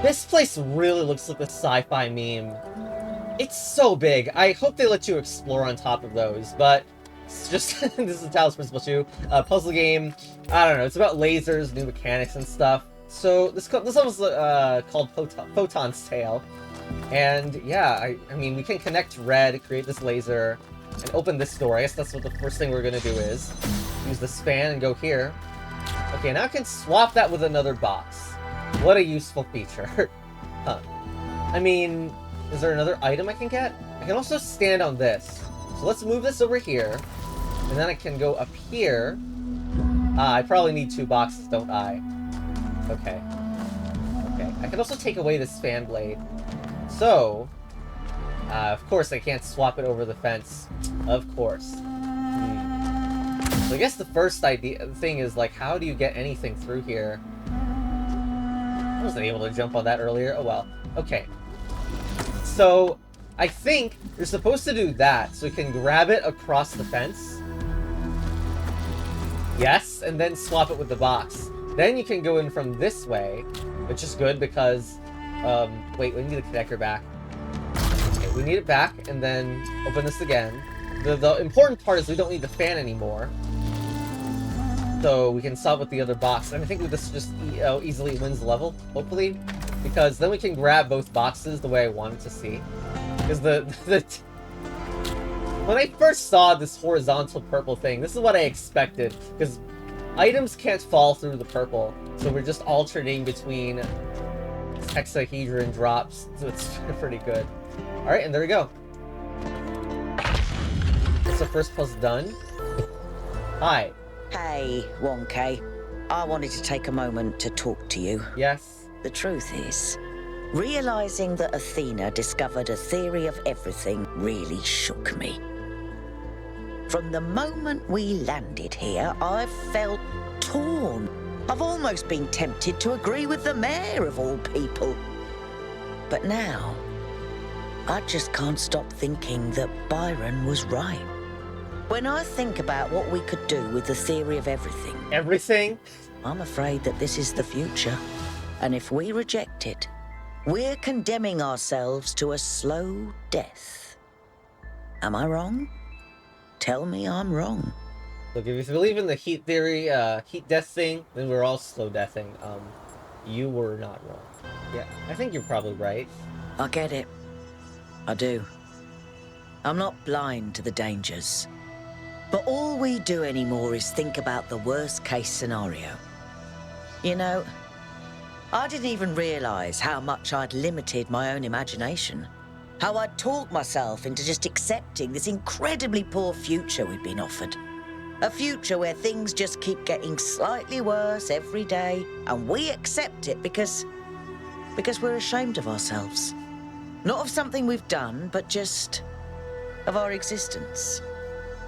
This place really looks like a sci-fi meme. It's so big. I hope they let you explore on top of those, but it's just this is Talos Principle 2, puzzle game. I don't know. It's about lasers, new mechanics, and stuff. So this level's called Photon's Tale, and yeah, I mean we can connect red, create this laser, and open this door. I guess that's what the first thing we're gonna do is use this fan and go here. Okay, now I can swap that with another box. What a useful feature. Huh. I mean, is there another item I can get? I can also stand on this. So let's move this over here. And then I can go up here. I probably need 2 boxes, don't I? Okay. Okay. I can also take away this fan blade. So, of course I can't swap it over the fence. Of course. So I guess the first thing is, like, how do you get anything through here? I wasn't able to jump on that earlier. Oh well. Okay. So, I think you're supposed to do that, so you can grab it across the fence. Yes, and then swap it with the box. Then you can go in from this way, which is good because, wait, we need the connector back. Okay, we need it back, and then open this again. The important part is we don't need the fan anymore. So we can solve with the other box. And I think this just easily wins the level, hopefully. Because then we can grab both boxes the way I wanted to see. Because when I first saw this horizontal purple thing, this is what I expected. Because items can't fall through the purple. So we're just alternating between hexahedron drops. So it's pretty good. Alright, and there we go. That's the first puzzle done. Hi. Hey, Wonky. I wanted to take a moment to talk to you. Yes? The truth is, realizing that Athena discovered a theory of everything really shook me. From the moment we landed here, I've felt torn. I've almost been tempted to agree with the mayor of all people. But now, I just can't stop thinking that Byron was right. When I think about what we could do with the theory of everything... Everything? I'm afraid that this is the future. And if we reject it, we're condemning ourselves to a slow death. Am I wrong? Tell me I'm wrong. Look, if you believe in the heat theory, heat death thing, then we're all slow deathing. You were not wrong. Yeah, I think you're probably right. I get it. I do. I'm not blind to the dangers. But all we do anymore is think about the worst case scenario. You know, I didn't even realize how much I'd limited my own imagination. How I'd talked myself into just accepting this incredibly poor future we'd been offered. A future where things just keep getting slightly worse every day, and we accept it because we're ashamed of ourselves. Not of something we've done, but just of our existence.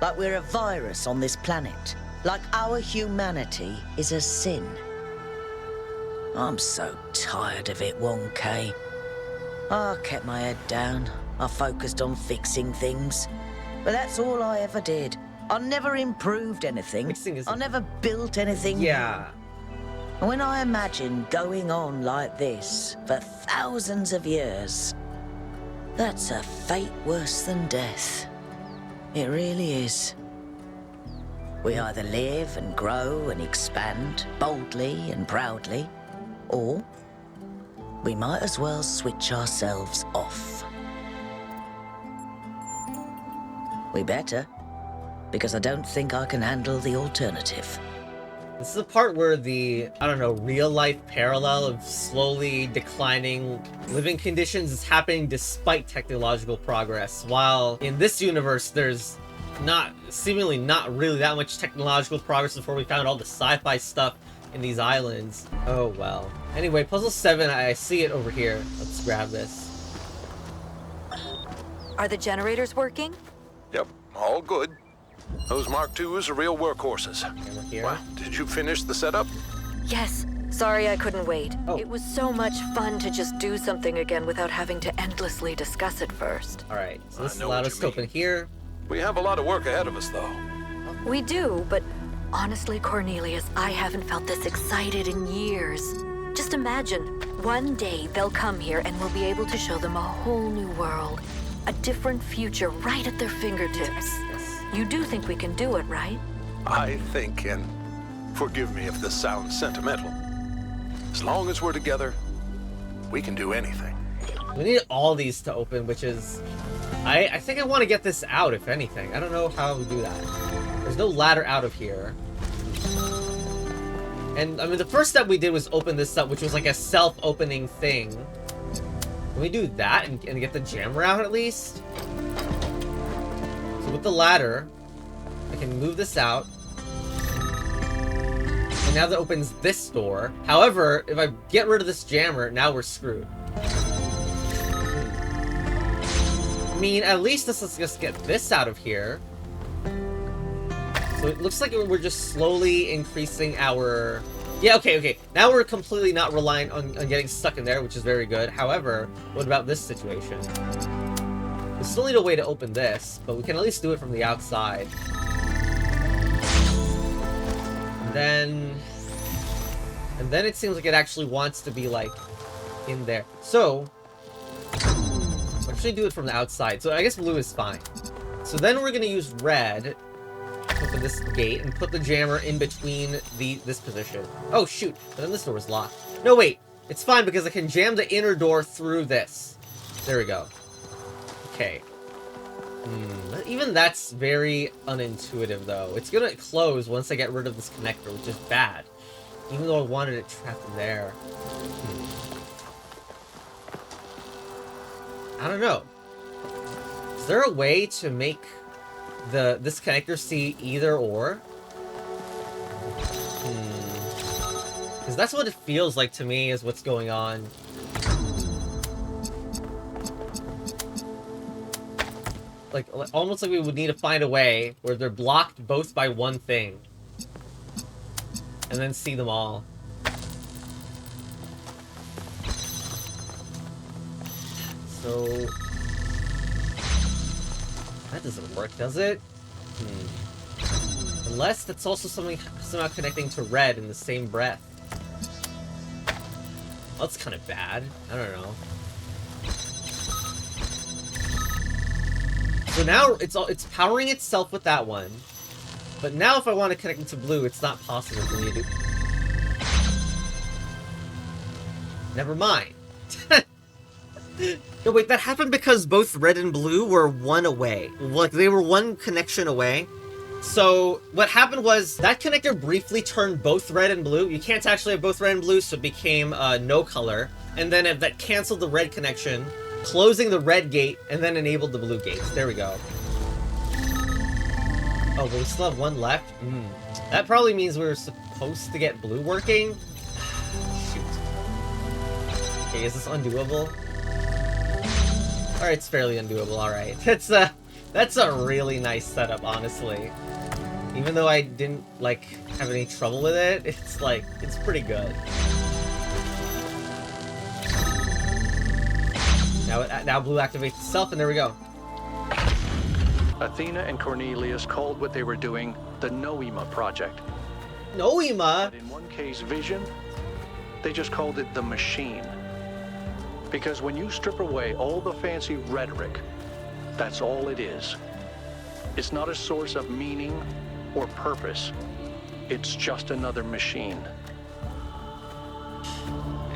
Like we're a virus on this planet. Like our humanity is a sin. I'm so tired of it, Wonky. I kept my head down. I focused on fixing things. But that's all I ever did. I never improved anything. I never built anything. Yeah. And when I imagine going on like this for thousands of years, that's a fate worse than death. It really is. We either live and grow and expand boldly and proudly, or we might as well switch ourselves off. We better, because I don't think I can handle the alternative. This is the part where the, I don't know, real-life parallel of slowly declining living conditions is happening despite technological progress, while in this universe there's seemingly not really that much technological progress before we found all the sci-fi stuff in these islands. Oh well. Anyway, puzzle 7, I see it over here. Let's grab this. Are the generators working? Yep, all good. Those Mark IIs are real workhorses. Camera here. Well, did you finish the setup? Yes. Sorry I couldn't wait. Oh. It was so much fun to just do something again without having to endlessly discuss it first. Alright, so this I know allowed what us you to open mean. here. We have a lot of work ahead of us, though. We do, but honestly, Cornelius, I haven't felt this excited in years. Just Just imagine, one day they'll come here and we'll be able to show them a whole new world. A different future right at their fingertips. You do think we can do it, right? I think, and forgive me if this sounds sentimental, as long as we're together, we can do anything. We need all these to open, which is... I think I want to get this out, if anything. I don't know how we do that. There's no ladder out of here. And, I mean, the first step we did was open this up, which was like a self-opening thing. Can we do that and get the jammer out at least? So with the ladder, I can move this out. And now that opens this door. However, if I get rid of this jammer, now we're screwed. I mean, at least let's just get this out of here. So it looks like we're just slowly increasing our... Yeah, okay. Now we're completely not reliant on getting stuck in there, which is very good. However, what about this situation? We still need a way to open this, but we can at least do it from the outside. And then it seems like it actually wants to be, like, in there. So... I'll actually do it from the outside. So I guess blue is fine. So then we're gonna use red to open this gate and put the jammer in between this position. Oh shoot! But then this door is locked. No wait, it's fine because I can jam the inner door through this. There we go. Okay. Even that's very unintuitive though. It's gonna close once I get rid of this connector, which is bad. Even though I wanted it trapped in there. I don't know. Is there a way to make this connector see either or? Because that's what it feels like to me is what's going on. Like, almost like we would need to find a way where they're blocked both by one thing. And then see them all. So... that doesn't work, does it? Unless that's also somehow connecting to red in the same breath. Well, that's kind of bad. I don't know. So now it's powering itself with that one. But now if I want to connect into blue, it's not possible for me to do. Never mind. No, wait, that happened because both red and blue were one away. Like, they were one connection away. So, what happened was, that connector briefly turned both red and blue. You can't actually have both red and blue, so it became no color. And then that canceled the red connection, closing the red gate, and then enabled the blue gates. There we go. Oh, but we still have one left? That probably means we were supposed to get blue working? Shoot. Okay, is this undoable? Alright, it's fairly undoable, alright. That's a really nice setup, honestly. Even though I didn't, like, have any trouble with it, it's pretty good. Now blue activates itself, and there we go. Athena and Cornelius called what they were doing the Noema Project. Noema? But in one case, Vision, they just called it the Machine. Because when you strip away all the fancy rhetoric, that's all it is. It's not a source of meaning or purpose. It's just another machine.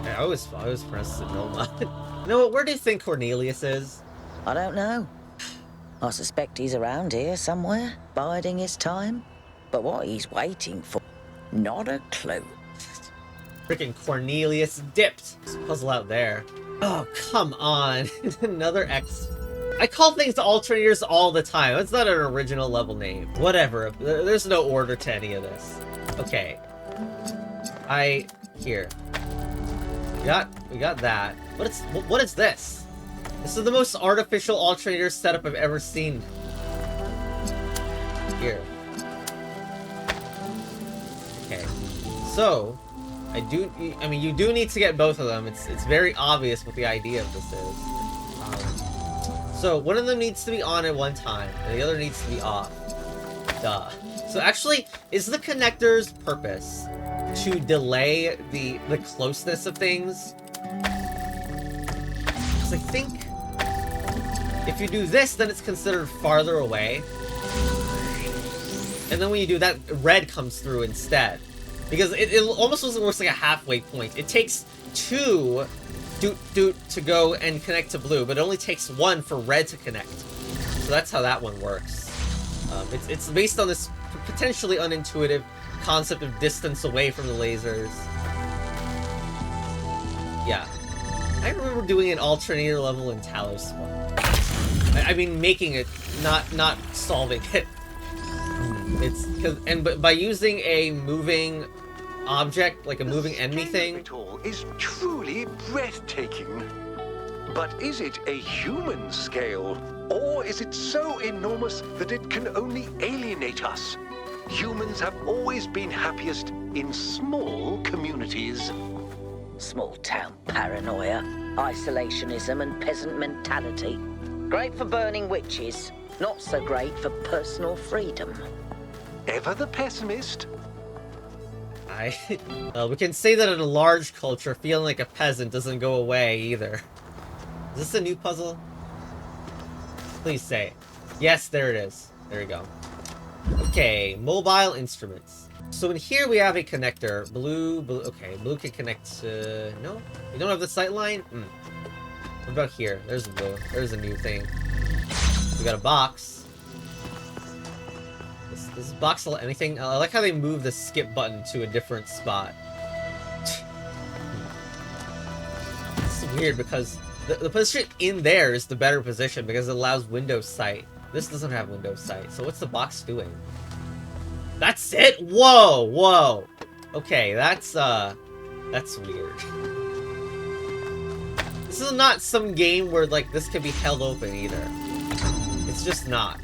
I was pressed to Noma. You know what, where do you think Cornelius is? I don't know. I suspect he's around here somewhere, biding his time. But what he's waiting for, not a clue. Freaking Cornelius dipped. There's a puzzle out there. Oh, come on. Another X. I call things Alternators all the time. That's not an original level name. Whatever. There's no order to any of this. Okay. Here. We got that. What is this? This is the most artificial Alternator setup I've ever seen. Here. Okay. So, I mean, you do need to get both of them. It's very obvious what the idea of this is. So, one of them needs to be on at one time, and the other needs to be off. Duh. So actually, is the connector's purpose to delay the closeness of things. Because I think if you do this, then it's considered farther away. And then when you do that, red comes through instead. Because it almost works like a halfway point. It takes 2 to go and connect to blue, but it only takes 1 for red to connect. So that's how that one works. It's based on this potentially unintuitive concept of distance away from the lasers. Yeah. I remember doing an Alternator level in Talos. I mean, making it, not solving it. But by using a moving object, like a moving enemy thing. It all is truly breathtaking. But is it a human scale? Or is it so enormous that it can only alienate us? Humans have always been happiest in small communities. Small town paranoia, isolationism and peasant mentality. Great for burning witches, not so great for personal freedom. Ever the pessimist? We can say that in a large culture, feeling like a peasant doesn't go away either. Is this a new puzzle? Please say. Yes, there it is. There you go. Okay, mobile instruments. So in here we have a connector. Blue, okay, blue can connect to... No? We don't have the sight line? What about here? There's blue. There's a new thing. We got a box. Does this box allow anything? I like how they move the skip button to a different spot. It's weird because the position in there is the better position because it allows window sight. This doesn't have window sight. So what's the box doing? That's it? Whoa, whoa. Okay, that's weird. This is not some game where, like, this can be held open either. It's just not.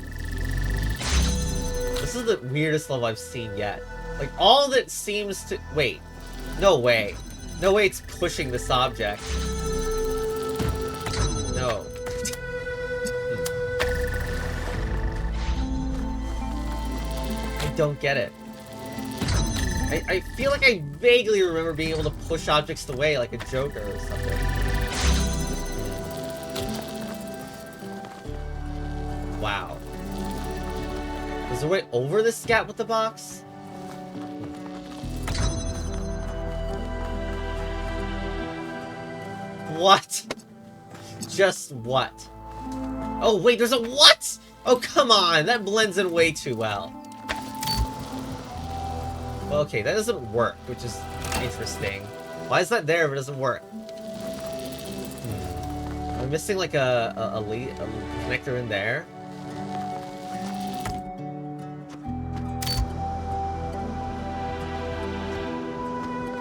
This is the weirdest level I've seen yet. Like, all that seems to... Wait. No way. No way it's pushing this object. No. I don't get it. I feel like I vaguely remember being able to push objects away like a Joker or something. Wow. Is there a way over this gap with the box? What? Just what? Oh, wait, there's a what? Oh, come on. That blends in way too well. Okay, that doesn't work, which is interesting. Why is that there if it doesn't work? Am I missing like a connector in there?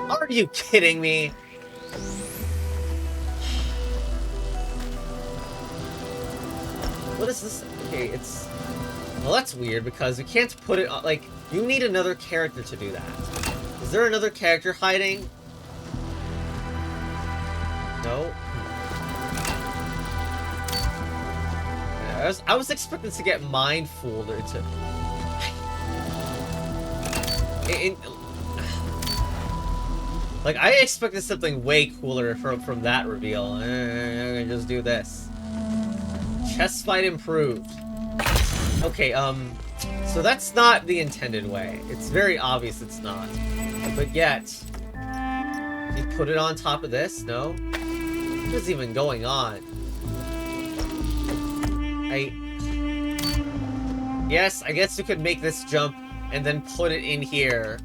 Are you kidding me? What is this? Okay, it's... Well, that's weird because you can't put it on, like, you need another character to do that. Is there another character hiding? No? Yeah, I was expecting to get mind-fooled or to... Like, I expected something way cooler from that reveal. I'm gonna just do this. Chess fight improved. Okay, so that's not the intended way. It's very obvious it's not. But yet, you put it on top of this? No? What's even going on? Yes, I guess you could make this jump and then put it in here.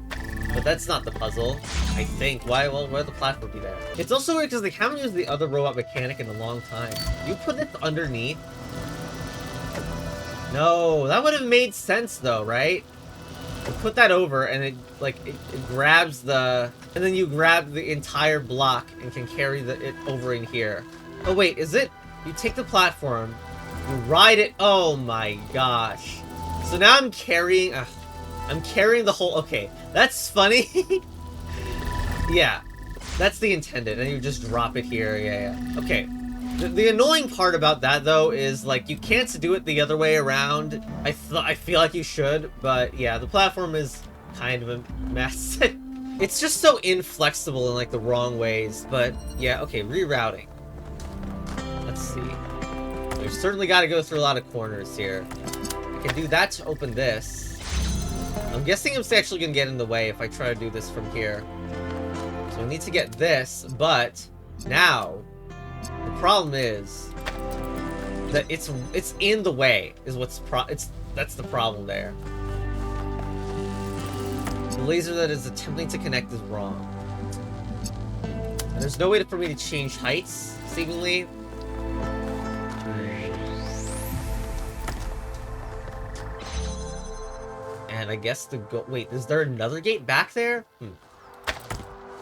But that's not the puzzle, I think. Why? Well, why would the platform be there? It's also weird because they haven't used the other robot mechanic in a long time. You put it underneath? No, that would have made sense though, right? You put that over and it grabs the... And then you grab the entire block and can carry it over in here. Oh wait, is it... You take the platform, you ride it... Oh my gosh. So now I'm carrying... I'm carrying the whole... Okay, that's funny. Yeah, that's the intended. And you just drop it here. Yeah. Okay. The annoying part about that, though, is, like, you can't do it the other way around. I feel like you should, but yeah, the platform is kind of a mess. It's just so inflexible in, like, the wrong ways. But, yeah, okay, rerouting. Let's see. We've certainly got to go through a lot of corners here. I can do that to open this. I'm guessing it's actually going to get in the way if I try to do this from here. So we need to get this, but now the problem is that it's in the way is that's the problem there. The laser that is attempting to connect is wrong. And there's no way for me to change heights, seemingly. And I guess the wait, is there another gate back there?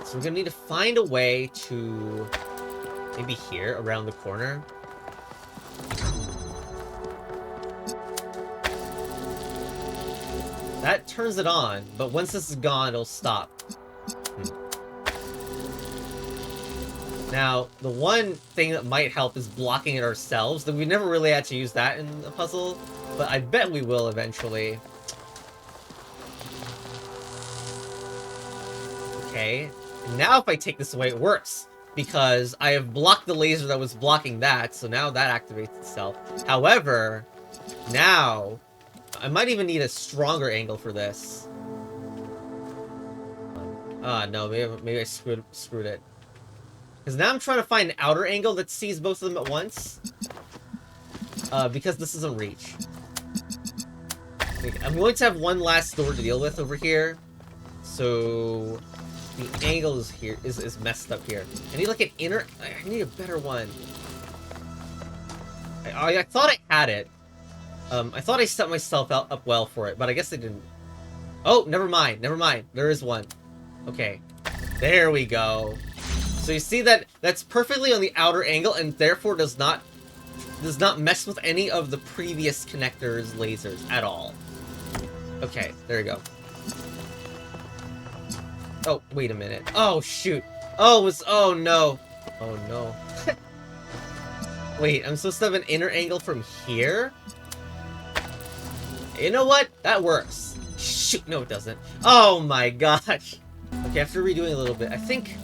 So we're gonna need to find a way to maybe here around the corner. That turns it on, but once this is gone, it'll stop. Now, the one thing that might help is blocking it ourselves. That we never really had to use that in the puzzle, but I bet we will eventually. Okay, now if I take this away, it works. Because I have blocked the laser that was blocking that, so now that activates itself. However, now, I might even need a stronger angle for this. No, maybe I screwed it. Because now I'm trying to find an outer angle that sees both of them at once. Because this isn't reach. I'm going to have one last door to deal with over here. So the angle is here is messed up here. I need like an inner. I need a better one. I thought I had it. I thought I set myself up well for it, but I guess I didn't. Oh, never mind. Never mind. There is one. Okay, there we go. So you see that that's perfectly on the outer angle, and therefore does not mess with any of the previous connectors' lasers at all. Okay, there you go. Oh, wait a minute. Oh, shoot. Oh, oh no. Oh, no. Wait, I'm supposed to have an inner angle from here? You know what? That works. Shoot, no it doesn't. Oh my gosh. Okay, after redoing a little bit, I think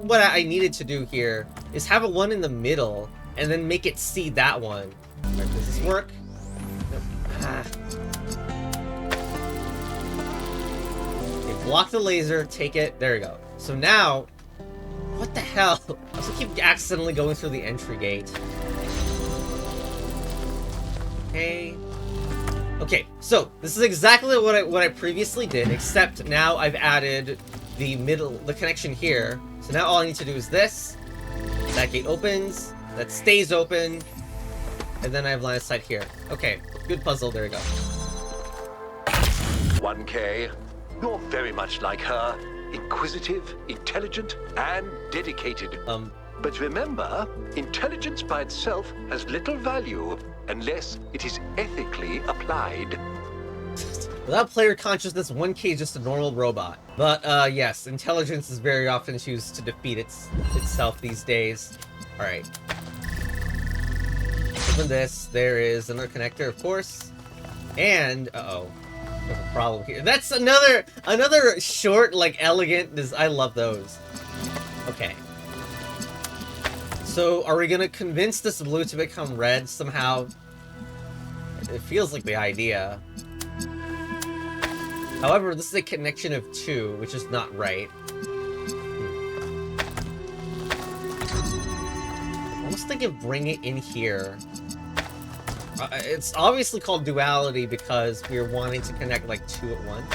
what I needed to do here is have a one in the middle and then make it see that one. Alright, does this work? Nope. Okay, block the laser, take it, there we go. So now, what the hell? I also keep accidentally going through the entry gate. Okay. Okay, so this is exactly what I previously did, except now I've added the connection here. So now all I need to do is this. That gate opens, that stays open, and then I have line of sight here. Okay, good puzzle, there we go. 1K, you're very much like her. Inquisitive, intelligent, and dedicated. But remember, intelligence by itself has little value unless it is ethically applied. Without player consciousness, 1K is just a normal robot. But, yes, intelligence is very often used to defeat itself these days. Alright. Open this. There is another connector, of course. And, uh-oh. There's a problem here. That's another short, like, elegant... I love those. Okay. So, are we gonna convince this blue to become red somehow? It feels like the idea. However, this is a connection of 2, which is not right. I almost think of bringing it in here. It's obviously called Duality because we're wanting to connect, like, 2 at once.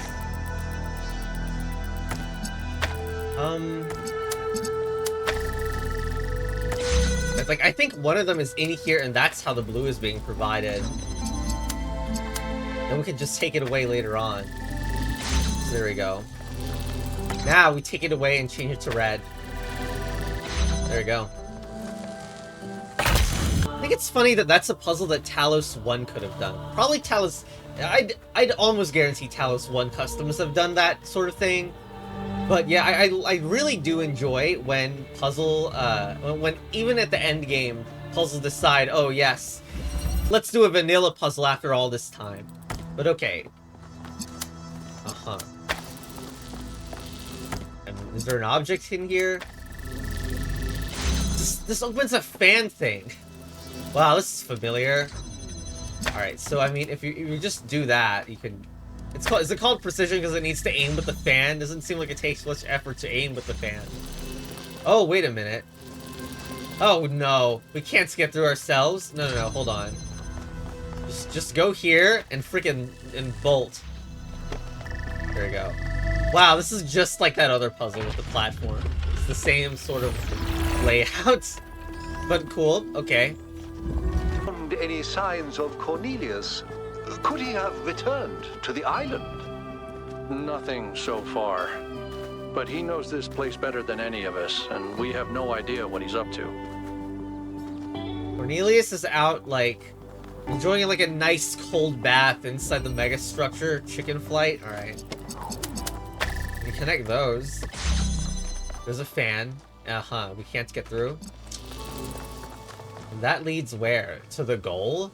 Like, I think one of them is in here, and that's how the blue is being provided. Then we can just take it away later on. So there we go. Now we take it away and change it to red. There we go. I think it's funny that that's a puzzle that Talos 1 could have done. Probably Talos... I'd almost guarantee Talos 1 Customs have done that sort of thing. But yeah, I really do enjoy when when even at the end game, puzzles decide, oh yes, let's do a vanilla puzzle after all this time. But okay. Is there an object in here? This opens a fan thing. Wow, this is familiar. Alright, so I mean, if you just do that, you can... is it called precision because it needs to aim with the fan? Doesn't seem like it takes much effort to aim with the fan. Oh, wait a minute. Oh, no. We can't get through ourselves? No, hold on. Just go here and freaking bolt. There we go. Wow, this is just like that other puzzle with the platform. It's the same sort of layout. But cool, okay. Any signs of Cornelius? Could he have returned to the island? Nothing so far. But he knows this place better than any of us, and we have no idea what he's up to. Cornelius is out, like, enjoying like a nice cold bath inside the mega structure. Chicken flight. Alright. You connect those. There's a fan. Uh-huh. We can't get through. And that leads where? To the goal?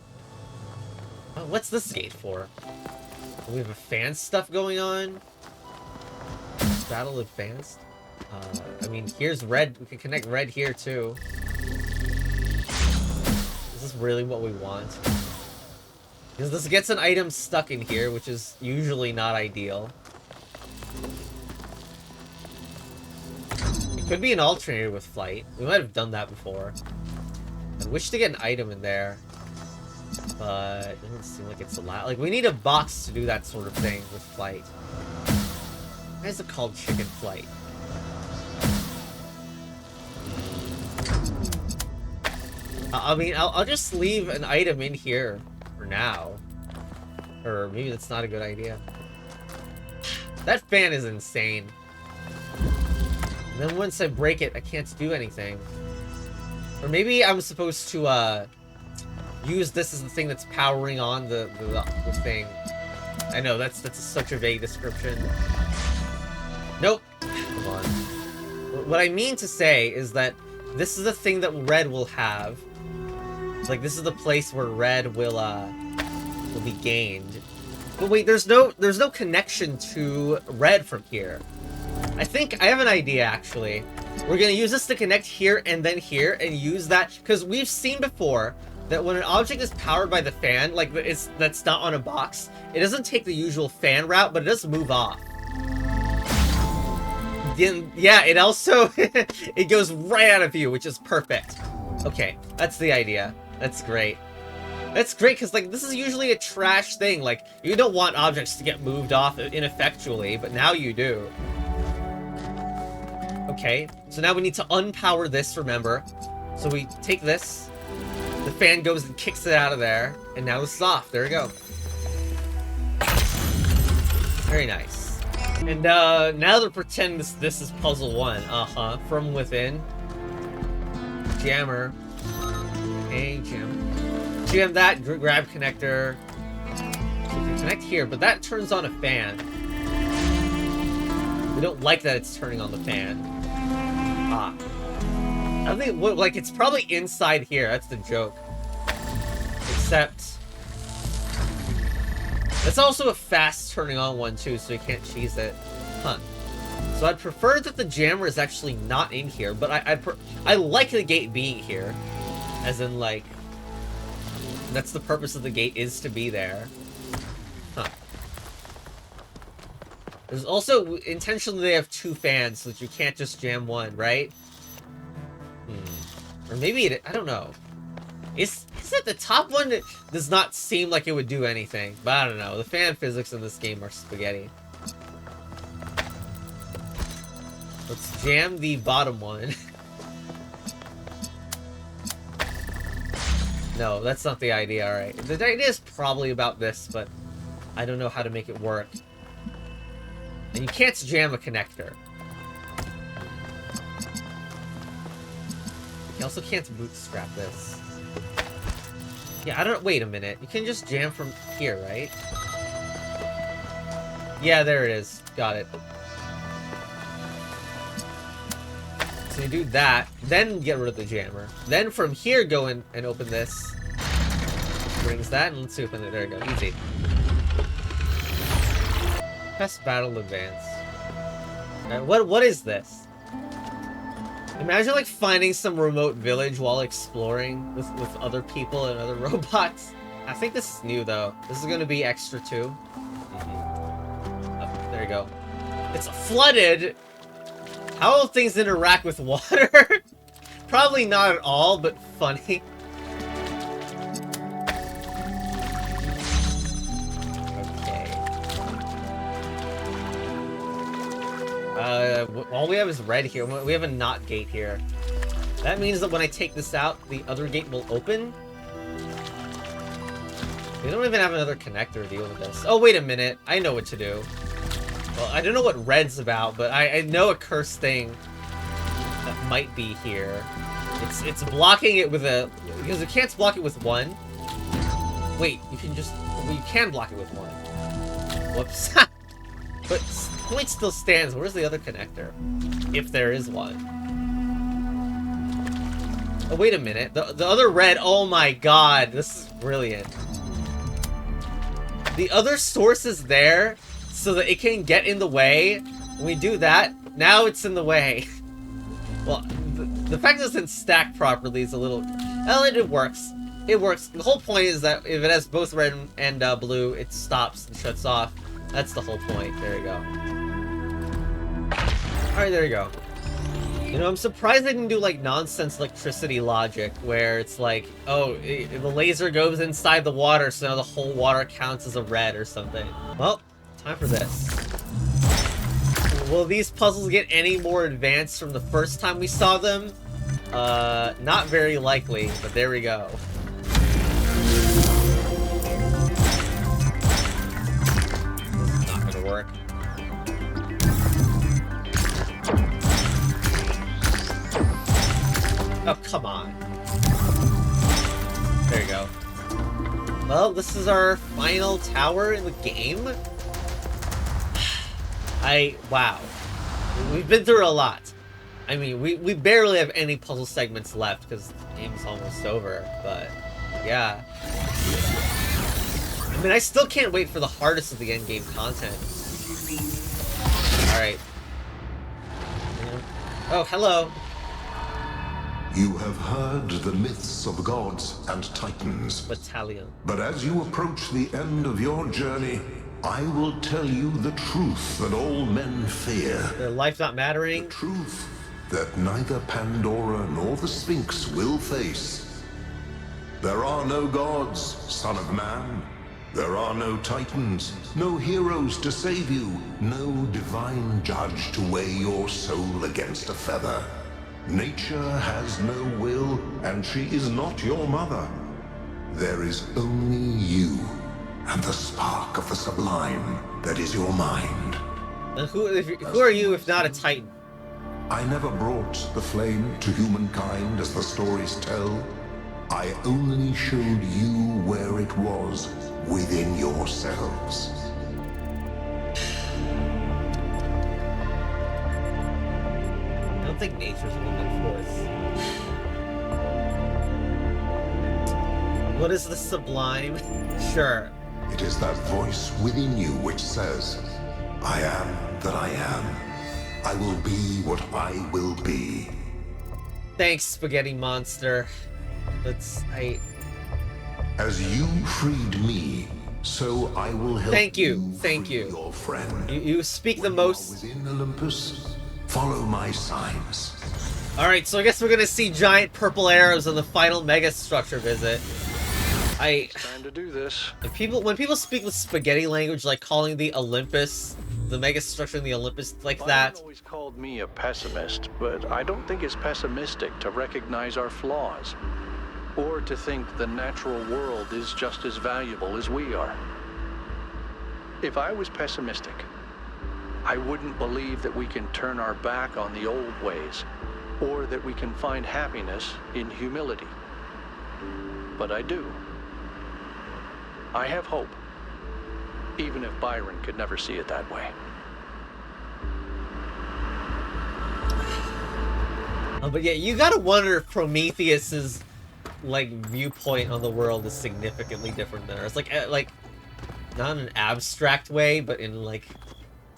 Oh, what's this gate for? We have a fan stuff going on. Battle advanced. I mean, here's red. We can connect red here too. Is this really what we want? Because this gets an item stuck in here, which is usually not ideal. It could be an alternator with flight. We might have done that before. I wish to get an item in there, but it doesn't seem like it's allowed. Like, we need a box to do that sort of thing with flight. Why is it called chicken flight? I mean, I'll just leave an item in here for now. Or maybe that's not a good idea. That fan is insane. And then once I break it, I can't do anything. Or maybe I'm supposed to use this as the thing that's powering on the thing. I know, that's such a vague description. Nope. Come on. What I mean to say is that this is the thing that red will have. Like, this is the place where red will be gained. But wait, there's no connection to red from here. I think I have an idea, actually. We're gonna use this to connect here and use that, because we've seen before that when an object is powered by the fan, like that's not on a box, it doesn't take the usual fan route, but it does move off. Yeah, it also it goes right out of view, which is perfect. Okay, that's the idea. That's great. That's great, because like this is usually a trash thing. Like, you don't want objects to get moved off ineffectually, but now you do. Okay, so now we need to unpower this, remember. So we take this, the fan goes and kicks it out of there, and now it's off. There we go. Very nice. And now to pretend this is puzzle 1. Uh-huh. From within. Jammer. Hey, jam that, grab connector. So we can connect here, but that turns on a fan. We don't like that it's turning on the fan. Ah. I think, like, it's probably inside here. That's the joke. Except... it's also a fast turning on one, too, so you can't cheese it. Huh. So I'd prefer that the jammer is actually not in here, but I like the gate being here. As in, like... that's the purpose of the gate, is to be there. Huh. There's also, intentionally they have 2 fans so that you can't just jam one, right? Or maybe it, I don't know. Is it the top one that does not seem like it would do anything? But I don't know. The fan physics in this game are spaghetti. Let's jam the bottom one. No, that's not the idea, alright. The idea is probably about this, but I don't know how to make it work. And you can't jam a connector. You also can't bootstrap this. Yeah, I don't... wait a minute. You can just jam from here, right? Yeah, there it is. Got it. So you do that, then get rid of the jammer. Then from here, go in and open this. Brings that, and let's open it. There we go. Easy. Press battle advance. What is this? Imagine like finding some remote village while exploring with other people and other robots. I think this is new though. This is gonna be extra too. Oh, there you go. It's flooded. How will things interact with water? Probably not at all, but funny. All we have is red here. We have a not gate here. That means that when I take this out, the other gate will open. We don't even have another connector to deal with this. Oh, wait a minute. I know what to do. Well, I don't know what red's about, but I know a cursed thing that might be here. It's blocking it with a... Because you can't block it with one. Wait, you can just... Well, you can block it with one. Whoops. But point still stands. Where's the other connector? If there is one. Oh, wait a minute. The other red... Oh my god. This is brilliant. The other source is there so that it can get in the way. When we do that, now it's in the way. Well, the fact that it doesn't stack properly is a little... Well, it works. It works. The whole point is that if it has both red and blue, it stops and shuts off. That's the whole point. There you go. Alright, there you go. You know, I'm surprised they didn't do, like, nonsense electricity logic, where it's like, oh, the laser goes inside the water, so now the whole water counts as a red or something. Well, time for this. Will these puzzles get any more advanced from the first time we saw them? Not very likely, but there we go. This is not gonna work. Oh, come on. There you go. Well, this is our final tower in the game. Wow. We've been through a lot. I mean, we barely have any puzzle segments left because the game's almost over, but yeah. I mean, I still can't wait for the hardest of the endgame content. Alright. Oh, hello. You have heard the myths of gods and titans. Battalion. But as you approach the end of your journey, I will tell you the truth that all men fear. Their life not mattering. The truth that neither Pandora nor the Sphinx will face. There are no gods, son of man. There are no titans, no heroes to save you, no divine judge to weigh your soul against a feather. Nature has no will, and she is not your mother. There is only you, and the spark of the sublime that is your mind. And who are you if not a titan? I never brought the flame to humankind as the stories tell. I only showed you where it was within yourselves. I don't think nature's a moving force. What is the sublime? Sure. It is that voice within you which says, I am that I am. I will be what I will be. Thanks, Spaghetti Monster. As you freed me, so I will help Thank you. you Thank free you. your friend. You speak the When you are most... within Olympus, follow my signs. Alright, so I guess we're gonna see giant purple arrows on the final mega structure visit. Time to do this. When people speak with spaghetti language, like calling the Olympus, the mega structure in the Olympus, like Byron that. always called me a pessimist, but I don't think it's pessimistic to recognize our flaws, or to think the natural world is just as valuable as we are. If I was pessimistic, I wouldn't believe that we can turn our back on the old ways, or that we can find happiness in humility. But I do. I have hope, even if Byron could never see it that way. But yeah, you gotta wonder if Prometheus's like viewpoint on the world is significantly different than ours. Like not in an abstract way, but in like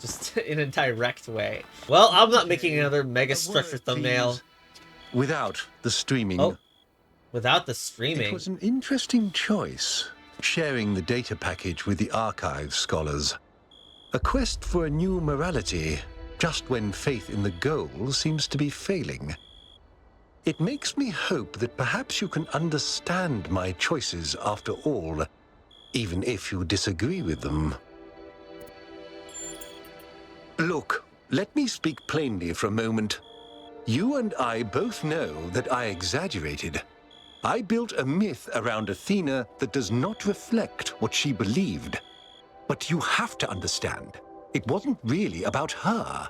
just in a direct way. Well, I'm not making another mega structure thumbnail. Without the streaming. Oh, without the It streaming. was an interesting choice, sharing the data package with the archive scholars. A quest for a new morality, just when faith in the goal seems to be failing. It makes me hope that perhaps you can understand my choices after all, even if you disagree with them. Look, let me speak plainly for a moment. You and I both know that I exaggerated. I built a myth around Athena that does not reflect what she believed. But you have to understand, it wasn't really about her.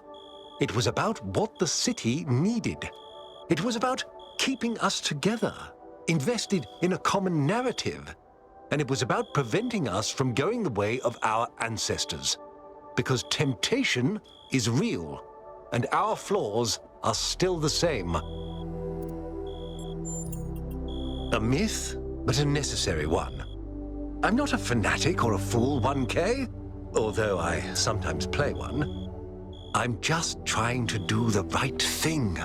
It was about what the city needed. It was about keeping us together, invested in a common narrative. And it was about preventing us from going the way of our ancestors. Because temptation is real, and our flaws are still the same. A myth, but a necessary one. I'm not a fanatic or a fool, 1K, although I sometimes play one. I'm just trying to do the right thing.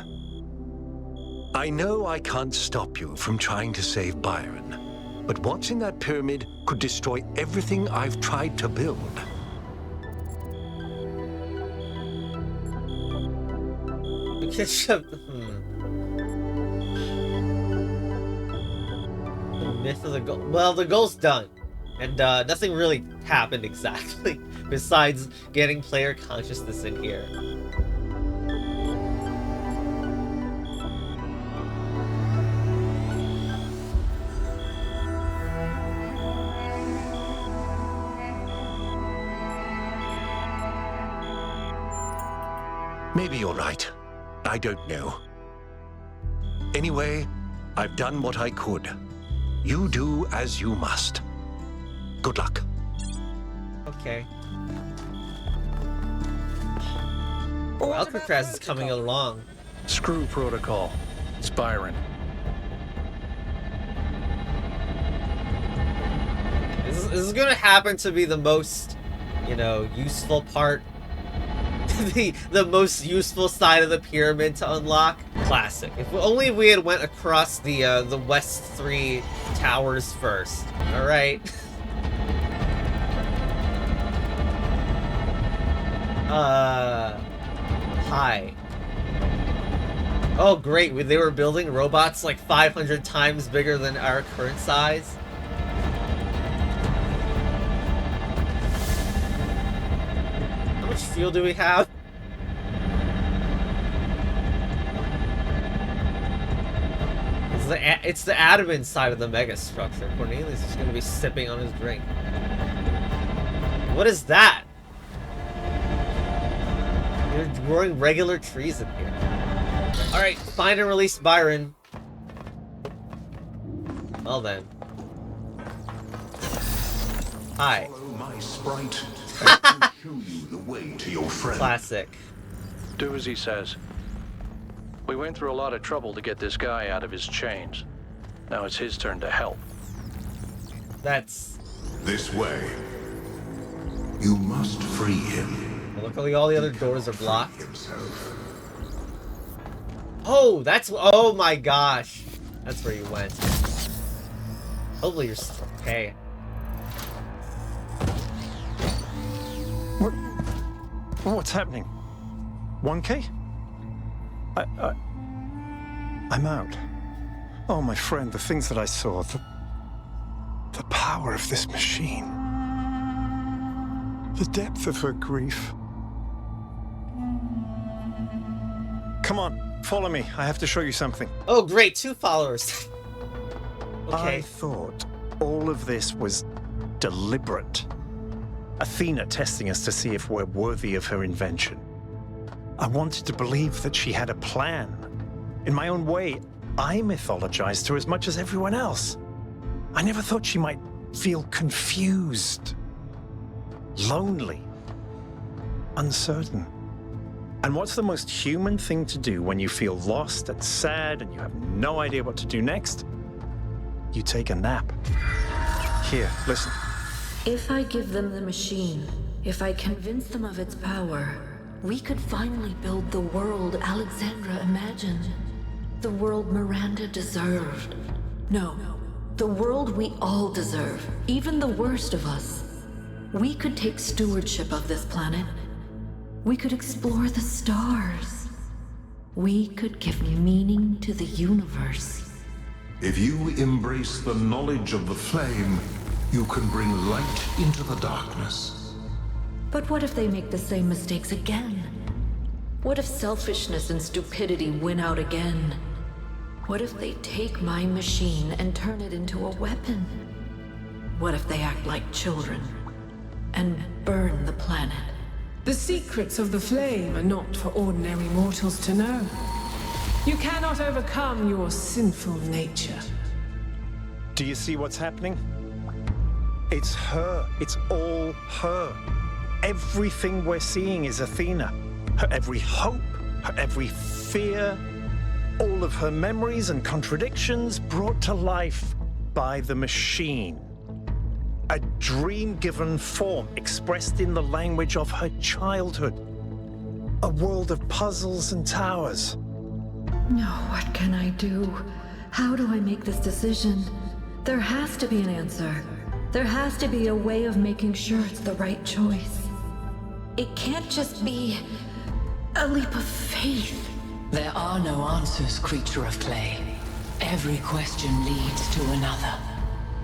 I know I can't stop you from trying to save Byron, but what's in that pyramid could destroy everything I've tried to build. The myth of the goal. Well, the goal's done. And nothing really happened exactly, besides getting player consciousness in here. Maybe you're right. I don't know. Anyway, I've done what I could. You do as you must. Good luck. Okay. Oh, Alcatraz is coming along. Screw protocol. It's Byron. This is gonna happen to be the most, you know, useful part. the most useful side of the pyramid to unlock. Classic. If only we had went across the west 3 towers first. All right. Hi. Oh, great. They were building robots like 500 times bigger than our current size. How much fuel do we have? It's the admin side of the mega structure. Cornelius is going to be sipping on his drink. What is that? You're growing regular trees in here. Alright, find and release Byron. Well then. Hi. Follow my sprite, and I'll show you the way to your friend. Classic. Do as he says. We went through a lot of trouble to get this guy out of his chains. Now it's his turn to help. That's... This way. You must free him. Luckily all the other doors are blocked. Himself. Oh, that's... Oh my gosh. That's where you went. Hopefully you're still okay. What's happening? 1K? I'm out. Oh, my friend, the things that I saw, the power of this machine, the depth of her grief. Come on, follow me. I have to show you something. Oh great, 2 followers. Okay. I thought all of this was deliberate. Athena testing us to see if we're worthy of her invention. I wanted to believe that she had a plan. In my own way, I mythologized her as much as everyone else. I never thought she might feel confused, lonely, uncertain. And what's the most human thing to do when you feel lost and sad and you have no idea what to do next? You take a nap. Here, listen. If I give them the machine, If I convince them of its power, we could finally build the world Alexandra imagined. The world Miranda deserved. No, the world we all deserve, even the worst of us. We could take stewardship of this planet. We could explore the stars. We could give meaning to the universe. If you embrace the knowledge of the flame, you can bring light into the darkness. But what if they make the same mistakes again? What if selfishness and stupidity win out again? What if they take my machine and turn it into a weapon? What if they act like children and burn the planet? The secrets of the flame are not for ordinary mortals to know. You cannot overcome your sinful nature. Do you see what's happening? It's her. It's all her. Everything we're seeing is Athena. Her every hope, her every fear, all of her memories and contradictions brought to life by the machine. A dream-given form expressed in the language of her childhood. A world of puzzles and towers. No, what can I do? How do I make this decision? There has to be an answer. There has to be a way of making sure it's the right choice. It can't just be a leap of faith. There are no answers, creature of clay. Every question leads to another.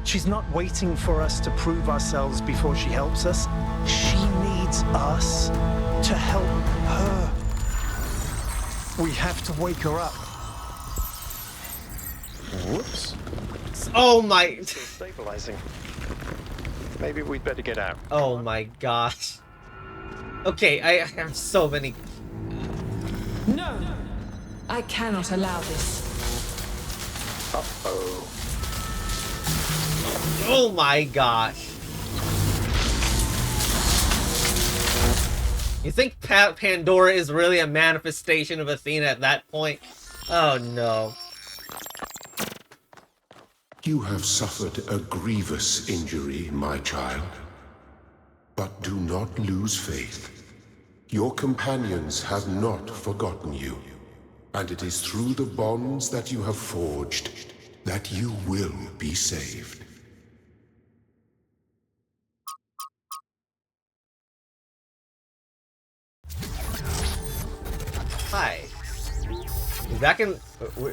She's not waiting for us to prove ourselves before she helps us. She needs us to help her. We have to wake her up. Whoops. Oh my... Still stabilizing. Maybe we'd better get out. Oh my gosh. Okay, I have so many... No! I cannot allow this. Uh-oh. Oh my gosh. You think Pandora is really a manifestation of Athena at that point? Oh no. You have suffered a grievous injury, my child. But do not lose faith. Your companions have not forgotten you. And it is through the bonds that you have forged that you will be saved. Hi. We're back in...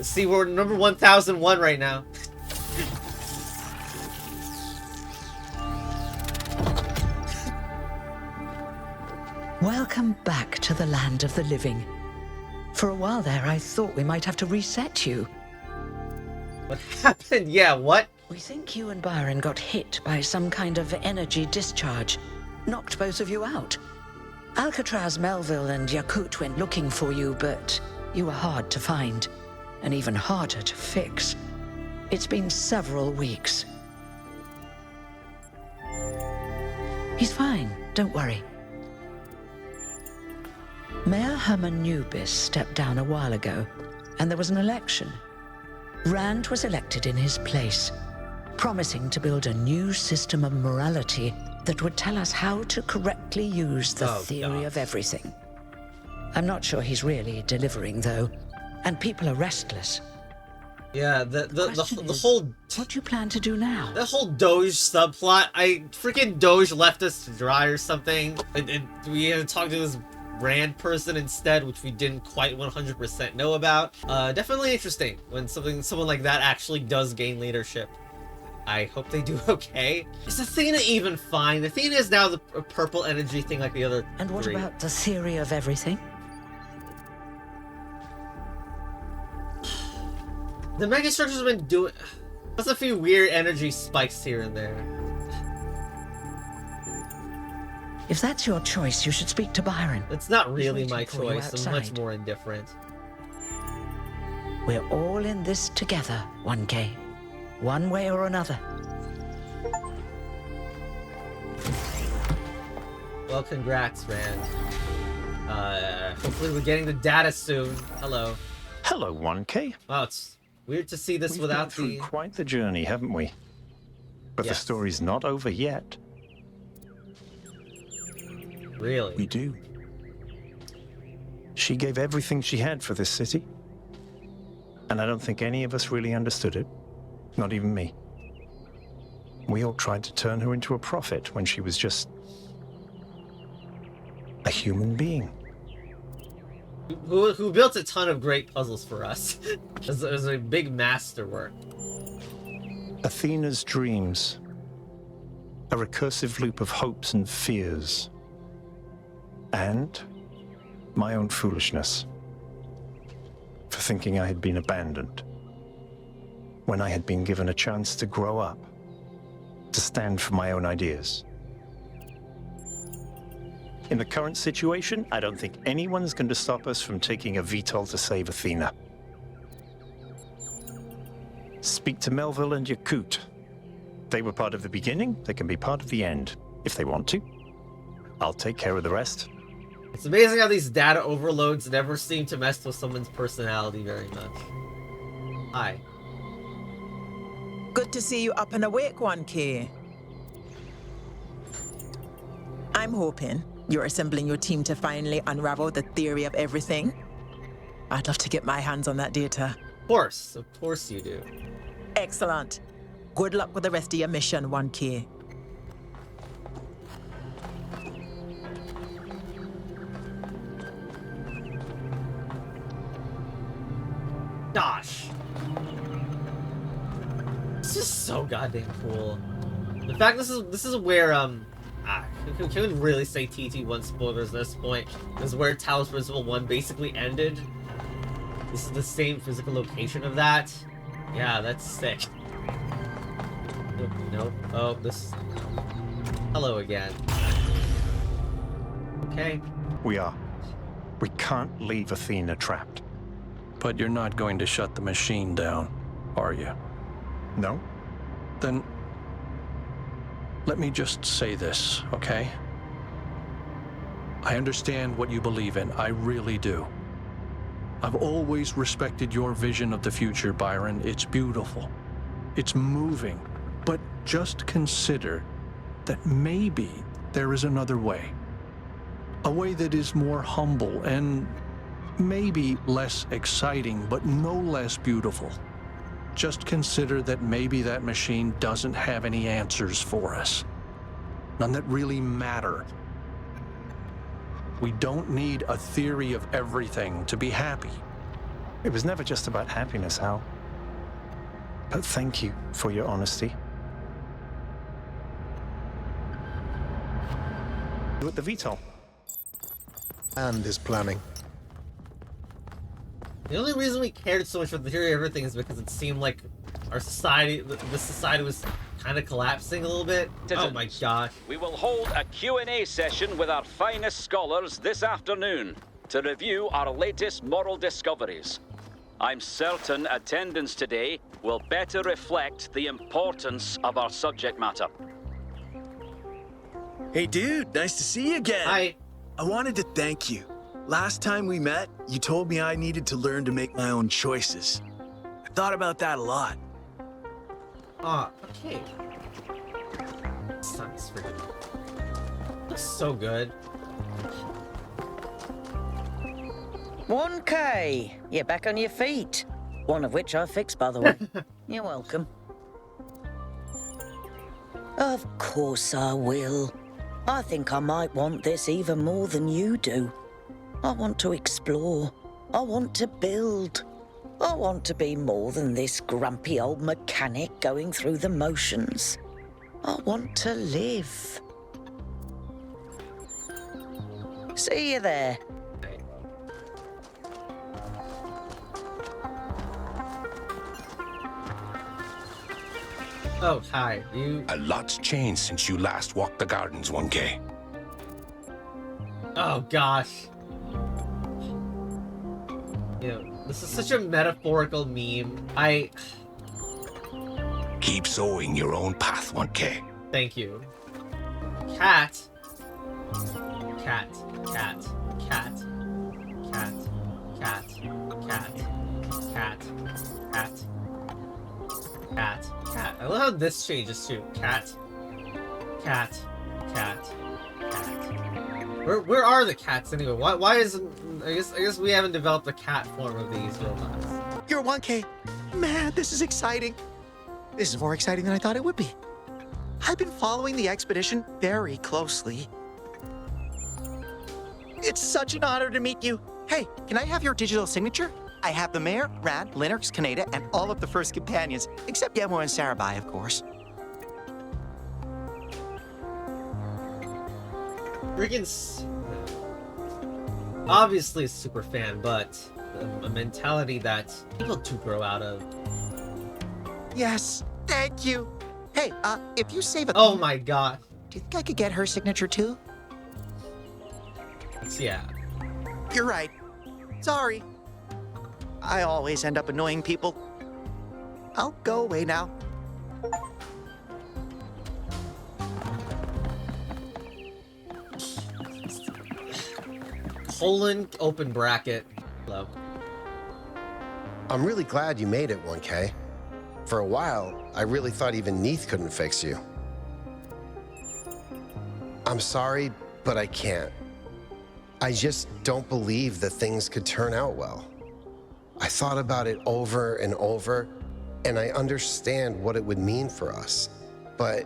See, we're number 1001 right now. Welcome back to the land of the living. For a while there, I thought we might have to reset you. What happened? Yeah, what? We think you and Byron got hit by some kind of energy discharge. Knocked both of you out. Alcatraz, Melville, and Yakut went looking for you, but you were hard to find, and even harder to fix. It's been several weeks. He's fine, don't worry. Mayor Herman Nubis stepped down a while ago, and there was an election. Rand was elected in his place, promising to build a new system of morality that would tell us how to correctly use the theory of everything. I'm not sure he's really delivering, though, and people are restless. Yeah, the whole... What do you plan to do now? The whole Doge subplot, freaking Doge left us to dry or something. And we had to talk to this Rand person instead, which we didn't quite 100% know about. Definitely interesting when someone like that actually does gain leadership. I hope they do okay. Is Athena even fine? Athena is now the purple energy thing like the other And what three. about the theory of everything? The megastructure's been doing... There's a few weird energy spikes here and there. If that's your choice, you should speak to Byron. It's not really He's my waiting for you choice. I'm much outside. more indifferent. We're all in this together, 1K. One way or another. Well, congrats, Rand. Hopefully we're getting the data soon. Hello. Hello, 1K. Wow, it's weird to see this We've without been through quite the journey, haven't we? But Yes. the story's not over yet. Really? We do. She gave everything she had for this city. And I don't think any of us really understood it. Not even me. We all tried to turn her into a prophet when she was just a human being. Who built a ton of great puzzles for us. It was a big masterwork. Athena's dreams. A recursive loop of hopes and fears. And my own foolishness. For thinking I had been abandoned. When I had been given a chance to grow up. To stand for my own ideas. In the current situation, I don't think anyone's going to stop us from taking a VTOL to save Athena. Speak to Melville and Yakut. They were part of the beginning, they can be part of the end, if they want to. I'll take care of the rest. It's amazing how these data overloads never seem to mess with someone's personality very much. Hi. Good to see you up and awake, 1K. I'm hoping you're assembling your team to finally unravel the theory of everything. I'd love to get my hands on that data. Of course you do. Excellent. Good luck with the rest of your mission, 1K. Gosh. This is so goddamn cool. In fact, this is where can we really say TT1 spoilers at this point? This is where Talos Principle 1 basically ended. This is the same physical location of that. Yeah, that's sick. Nope. Oh, this. Hello again. Okay. We are. We can't leave Athena trapped. But you're not going to shut the machine down, are you? No? Then let me just say this, okay? I understand what you believe in. I really do. I've always respected your vision of the future, Byron. It's beautiful. It's moving. But just consider that maybe there is another way. A way that is more humble and maybe less exciting, but no less beautiful. Just consider that maybe that machine doesn't have any answers for us. None that really matter. We don't need a theory of everything to be happy. It was never just about happiness, Hal. But thank you for your honesty. With the VTOL. And his planning. The only reason we cared so much for the theory of everything is because it seemed like our society, the society was kind of collapsing a little bit. Oh my gosh. We will hold a Q&A session with our finest scholars this afternoon to review our latest moral discoveries. I'm certain attendance today will better reflect the importance of our subject matter. Hey dude, nice to see you again. Hi. I wanted to thank you. Last time we met, you told me I needed to learn to make my own choices. I thought about that a lot. Okay. This sounds freaking... Looks so good. 1K, you're back on your feet. One of which I fixed, by the way. You're welcome. Of course I will. I think I might want this even more than you do. I want to explore. I want to build. I want to be more than this grumpy old mechanic going through the motions. I want to live. See you there. Oh, hi. You... A lot's changed since you last walked the gardens, 1K. Oh, gosh. You know, this is such a metaphorical meme. Keep sowing your own path, 1K. Thank you. Cat. Cat. Cat. Cat. Cat. Cat. Cat. Cat. Cat. Cat. Cat. I love how this changes too. Cat. Cat. Cat. Cat. Where are the cats anyway? Why isn't... I guess we haven't developed a cat form of these robots. You're 1K. Man, this is exciting. This is more exciting than I thought it would be. I've been following the expedition very closely. It's such an honor to meet you. Hey, can I have your digital signature? I have the mayor, Rad, Linux, Kaneda, and all of the first companions, except Yemo and Sarabai, of course. Obviously a super fan, but a mentality that people do grow out of. Yes, thank you. Hey, if you save a... Oh my god. Do you think I could get her signature too? Yeah. You're right. Sorry. I always end up annoying people. I'll go away now. Colon, open bracket. Hello. I'm really glad you made it, 1K. For a while, I really thought even Neath couldn't fix you. I'm sorry, but I can't. I just don't believe that things could turn out well. I thought about it over and over, and I understand what it would mean for us. But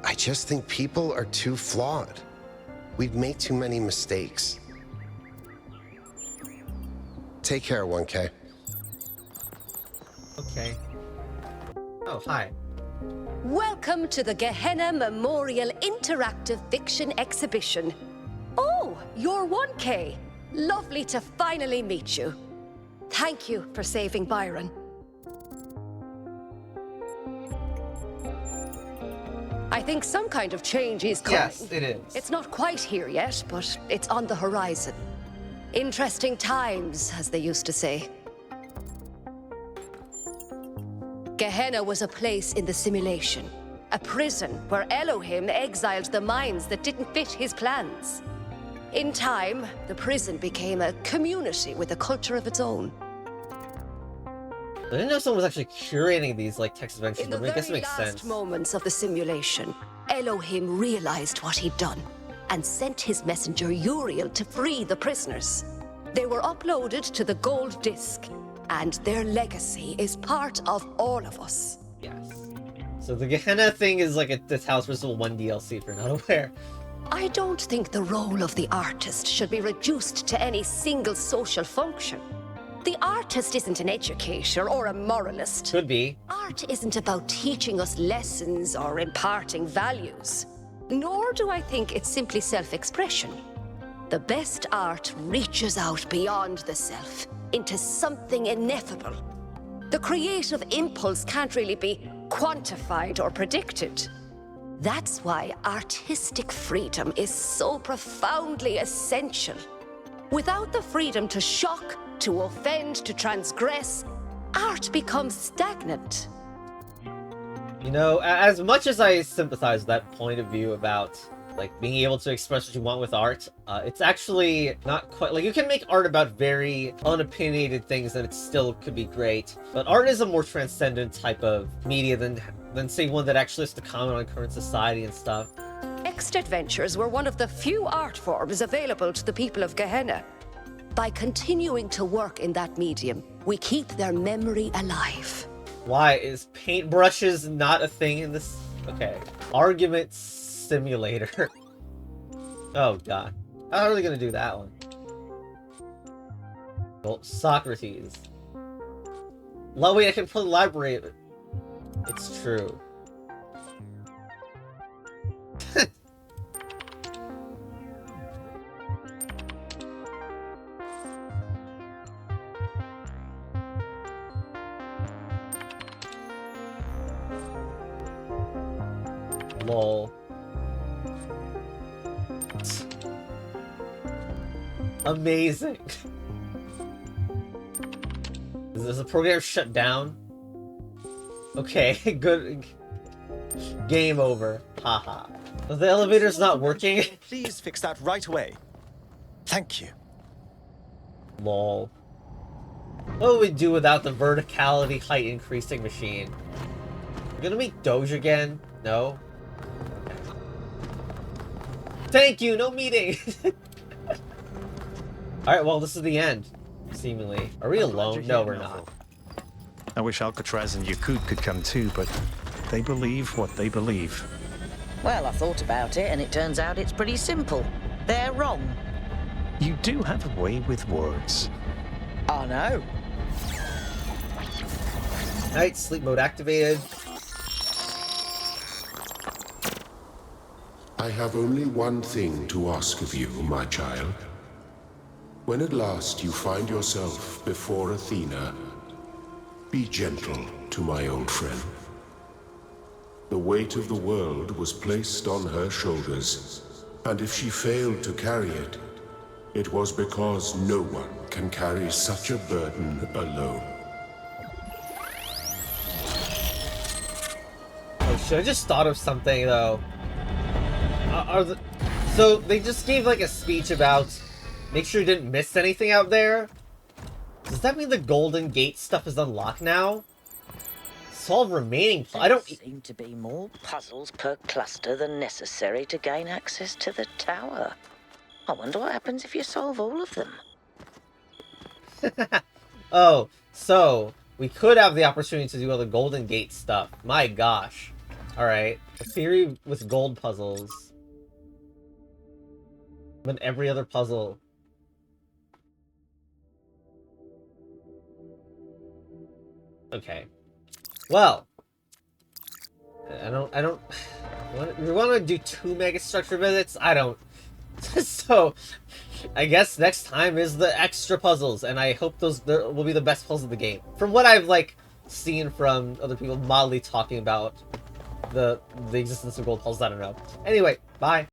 I just think people are too flawed. We'd make too many mistakes. Take care, 1K. Okay. Oh, hi. Welcome to the Gehenna Memorial Interactive Fiction Exhibition. Oh, you're 1K. Lovely to finally meet you. Thank you for saving Byron. I think some kind of change is coming. Yes, it is. It's not quite here yet, but it's on the horizon. Interesting times, as they used to say. Gehenna was a place in the simulation. A prison where Elohim exiled the minds that didn't fit his plans. In time, the prison became a community with a culture of its own. I didn't know someone was actually curating these like text adventures, In the but I guess it very makes last sense. moments of the simulation, Elohim realized what he'd done and sent his messenger Uriel to free the prisoners. They were uploaded to the gold disc, and their legacy is part of all of us. Yes. So the Gehenna thing is like the Talos Crystal 1 DLC, if you're not aware. I don't think the role of the artist should be reduced to any single social function. The artist isn't an educator or a moralist. Could be. Art isn't about teaching us lessons or imparting values. Nor do I think it's simply self-expression. The best art reaches out beyond the self, into something ineffable. The creative impulse can't really be quantified or predicted. That's why artistic freedom is so profoundly essential. Without the freedom to shock, to offend, to transgress, art becomes stagnant. You know, as much as I sympathize with that point of view about like being able to express what you want with art, it's actually not quite like you can make art about very unopinionated things and it still could be great. But art is a more transcendent type of media than say one that actually has to comment on current society and stuff. Text adventures were one of the few art forms available to the people of Gehenna. By continuing to work in that medium, we keep their memory alive. Why is paintbrushes not a thing in this? Okay. Argument simulator. Oh god. How are they gonna do that one? Well, Socrates. Wait, I can play library. It's true. Lol. Amazing. Is the program shut down? Okay, good. Game over. Haha. The elevator's not working? Please fix that right away. Thank you. Lol. What would we do without the verticality height increasing machine? We're gonna make Doge again? No? Thank you, no meeting! Alright, well, this is the end. Seemingly. Are we alone? No, we're not. I wish Alcatraz and Yakut could come too, but they believe what they believe. Well, I thought about it, and it turns out it's pretty simple. They're wrong. You do have a way with words. I know. Alright, sleep mode activated. I have only one thing to ask of you, my child. When at last you find yourself before Athena, be gentle to my old friend. The weight of the world was placed on her shoulders, and if she failed to carry it, it was because no one can carry such a burden alone. Oh shit, I just thought of something though. So they just gave like a speech about make sure you didn't miss anything out there. Does that mean the Golden Gate stuff is unlocked now? Solve remaining. I don't seem to be more puzzles per cluster than necessary to gain access to the tower. I wonder what happens if you solve all of them. Oh, so we could have the opportunity to do all the Golden Gate stuff. My gosh. Alright. A theory with gold puzzles. But every other puzzle. Okay. Well. I don't... We want to do 2 megastructure visits? I don't... So, I guess next time is the extra puzzles, and I hope those will be the best puzzles of the game. From what I've, like, seen from other people mildly talking about the existence of gold puzzles, I don't know. Anyway, bye.